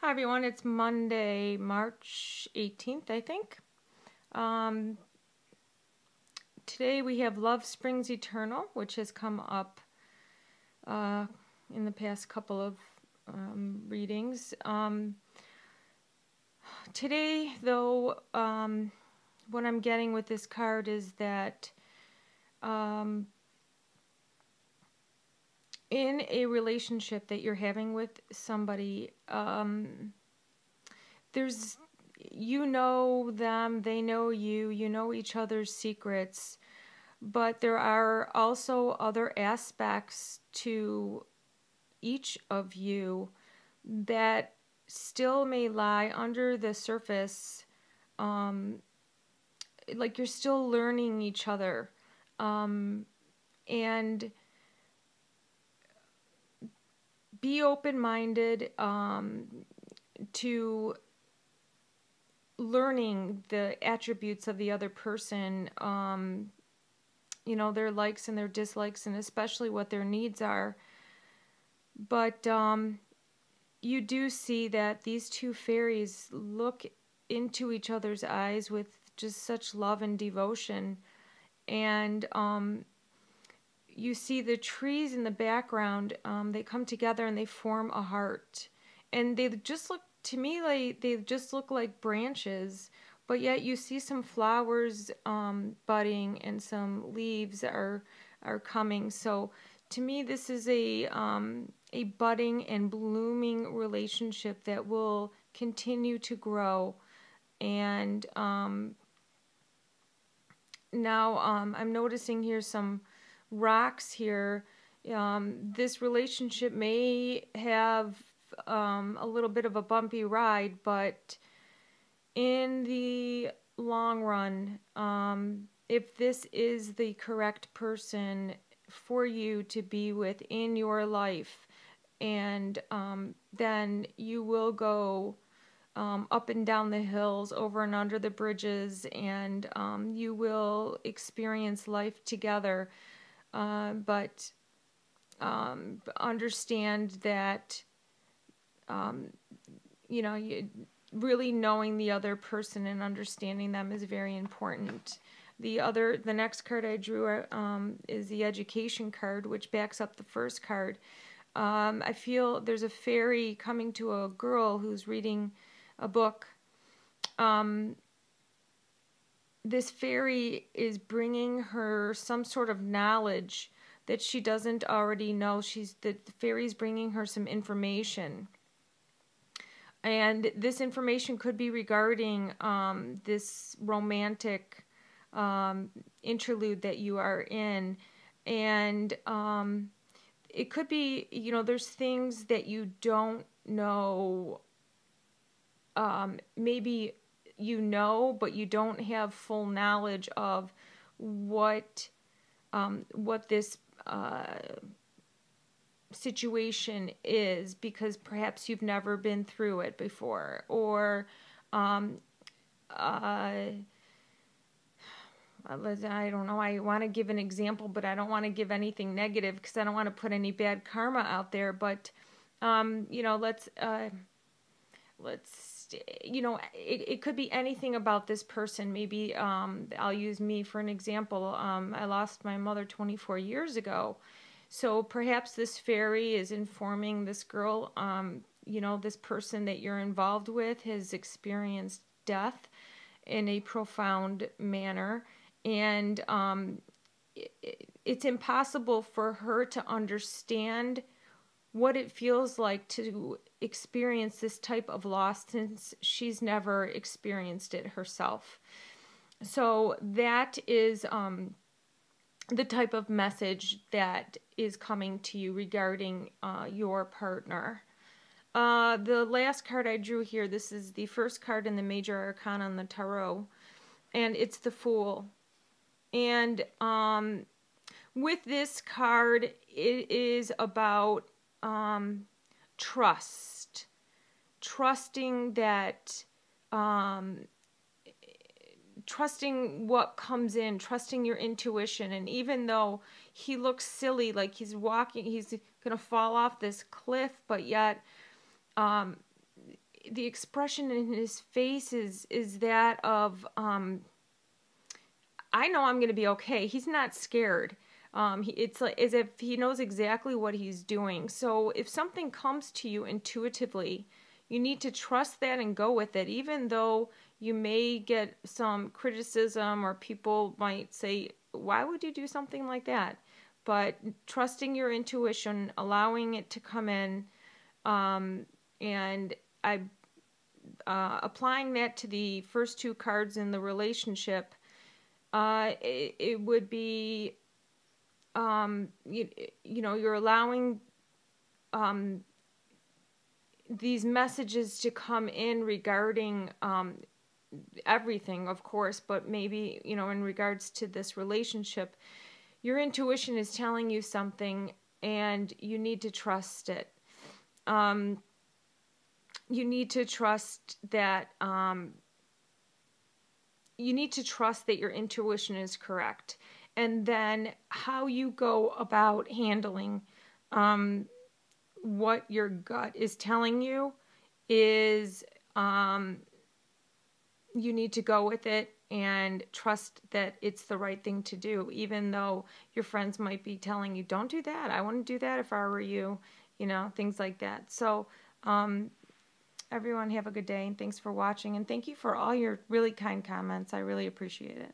Hi everyone, it's Monday, March 18th, I think. Um, Today we have Love Springs Eternal, which has come up uh, in the past couple of readings. Today, though, what I'm getting with this card is that um, in a relationship that you're having with somebody, there's you know them, they know you, you know each other's secrets, but there are also other aspects to each of you that still may lie under the surface, um, like you're still learning each other. And be open-minded to learning the attributes of the other person, their likes and their dislikes, and especially what their needs are. But you do see that these two fairies look into each other's eyes with just such love and devotion. And you see the trees in the background, they come together and they form a heart. And they just look, to me, like they just look like branches, but yet you see some flowers budding and some leaves are coming. So to me, this is a budding and blooming relationship that will continue to grow. And now I'm noticing here some rocks here. This relationship may have a little bit of a bumpy ride, but in the long run, if this is the correct person for you to be with in your life, and then you will go up and down the hills, over and under the bridges, and you will experience life together. But understand that, really knowing the other person and understanding them is very important. The next card I drew is the education card, which backs up the first card. I feel there's a fairy coming to a girl who's reading a book. This fairy is bringing her some sort of knowledge that she doesn't already know. The fairy's bringing her some information. And this information could be regarding this romantic interlude that you are in. And it could be, there's things that you don't know. Maybe you know, but you don't have full knowledge of what this situation is, because perhaps you've never been through it before, or I don't know, I want to give an example, but I don't want to give anything negative because I don't want to put any bad karma out there. But it could be anything about this person. Maybe I'll use me for an example. I lost my mother 24 years ago. So perhaps this fairy is informing this girl, this person that you're involved with has experienced death in a profound manner. And it's impossible for her to understand what it feels like to experience this type of loss, since she's never experienced it herself. So that is the type of message that is coming to you regarding your partner. The last card I drew here, this is the first card in the Major Arcana in the Tarot, and it's the Fool. And with this card, it is about trust. Trusting that, trusting what comes in, trusting your intuition. And even though he looks silly, like he's walking, he's going to fall off this cliff, but yet the expression in his face is that of, I know I'm going to be okay. He's not scared. It's like as if he knows exactly what he's doing. So if something comes to you intuitively, you need to trust that and go with it, even though you may get some criticism or people might say, why would you do something like that? But trusting your intuition, allowing it to come in, and I applying that to the first two cards in the relationship, it would be, you know, you're allowing these messages to come in regarding everything, of course, but maybe, you know, in regards to this relationship, your intuition is telling you something and you need to trust it. You need to trust that your intuition is correct. And then how you go about handling what your gut is telling you is, you need to go with it and trust that it's the right thing to do, even though your friends might be telling you, don't do that. I wouldn't do that if I were you, you know, things like that. So, everyone have a good day, and thanks for watching, and thank you for all your really kind comments. I really appreciate it.